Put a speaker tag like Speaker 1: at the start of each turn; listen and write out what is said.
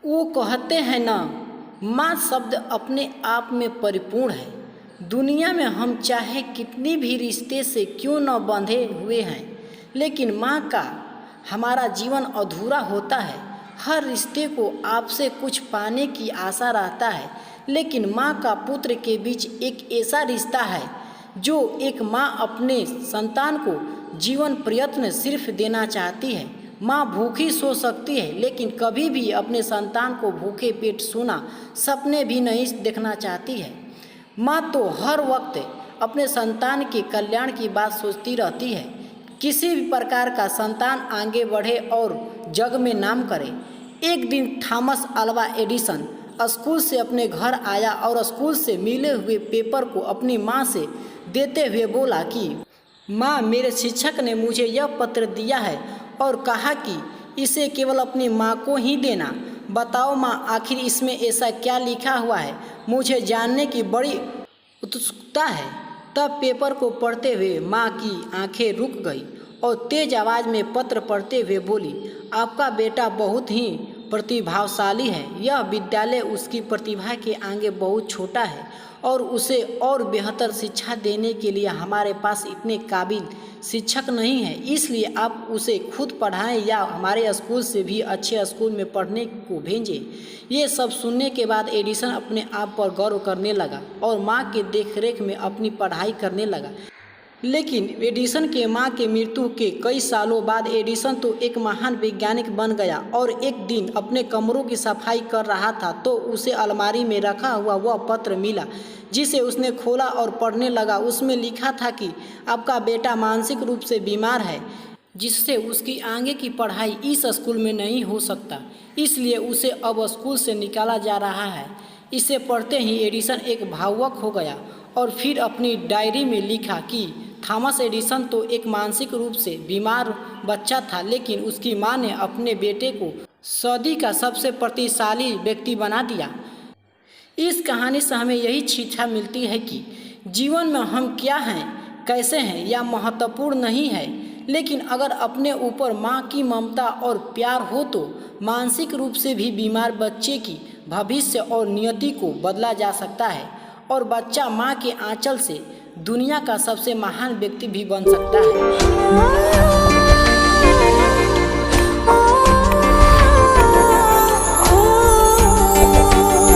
Speaker 1: वो कहते हैं ना, माँ शब्द अपने आप में परिपूर्ण है। दुनिया में हम चाहे कितनी भी रिश्ते से क्यों न बंधे हुए हैं, लेकिन माँ का हमारा जीवन अधूरा होता है। हर रिश्ते को आपसे कुछ पाने की आशा रहता है, लेकिन माँ का पुत्र के बीच एक ऐसा रिश्ता है जो एक माँ अपने संतान को जीवन प्रयत्न सिर्फ देना चाहती है। माँ भूखी सो सकती है, लेकिन कभी भी अपने संतान को भूखे पेट सोना सपने भी नहीं देखना चाहती है। माँ तो हर वक्त अपने संतान के कल्याण की बात सोचती रहती है, किसी भी प्रकार का संतान आगे बढ़े और जग में नाम करे। एक दिन थॉमस अल्वा एडिसन स्कूल से अपने घर आया और स्कूल से मिले हुए पेपर को अपनी माँ से देते हुए बोला कि माँ, मेरे शिक्षक ने मुझे यह पत्र दिया है और कहा कि इसे केवल अपनी माँ को ही देना। बताओ माँ, आखिर इसमें ऐसा क्या लिखा हुआ है? मुझे जानने की बड़ी उत्सुकता है। तब पेपर को पढ़ते हुए माँ की आंखें रुक गई और तेज आवाज़ में पत्र पढ़ते हुए बोली, आपका बेटा बहुत ही प्रतिभाशाली है। यह विद्यालय उसकी प्रतिभा के आगे बहुत छोटा है और उसे और बेहतर शिक्षा देने के लिए हमारे पास इतने काबिल शिक्षक नहीं है। इसलिए आप उसे खुद पढ़ाएं या हमारे स्कूल से भी अच्छे स्कूल में पढ़ने को भेजें। ये सब सुनने के बाद एडिसन अपने आप पर गौर करने लगा और माँ के देखरेख में अपनी पढ़ाई करने लगा। लेकिन एडिसन के माँ के मृत्यु के कई सालों बाद एडिसन तो एक महान वैज्ञानिक बन गया और एक दिन अपने कमरों की सफाई कर रहा था तो उसे अलमारी में रखा हुआ वह पत्र मिला, जिसे उसने खोला और पढ़ने लगा। उसमें लिखा था कि आपका बेटा मानसिक रूप से बीमार है, जिससे उसकी आगे की पढ़ाई इस स्कूल में नहीं हो सकता, इसलिए उसे अब स्कूल से निकाला जा रहा है। इसे पढ़ते ही एडिसन एक भावुक हो गया और फिर अपनी डायरी में लिखा कि थॉमस एडिसन तो एक मानसिक रूप से बीमार बच्चा था, लेकिन उसकी माँ ने अपने बेटे को सदी का सबसे प्रतिशाली व्यक्ति बना दिया। इस कहानी से हमें यही शिक्षा मिलती है कि जीवन में हम क्या हैं, कैसे हैं, यह महत्वपूर्ण नहीं है, लेकिन अगर अपने ऊपर माँ की ममता और प्यार हो तो मानसिक रूप से भी बीमार बच्चे की भविष्य और नियति को बदला जा सकता है और बच्चा माँ के आंचल से दुनिया का सबसे महान व्यक्ति भी बन सकता है।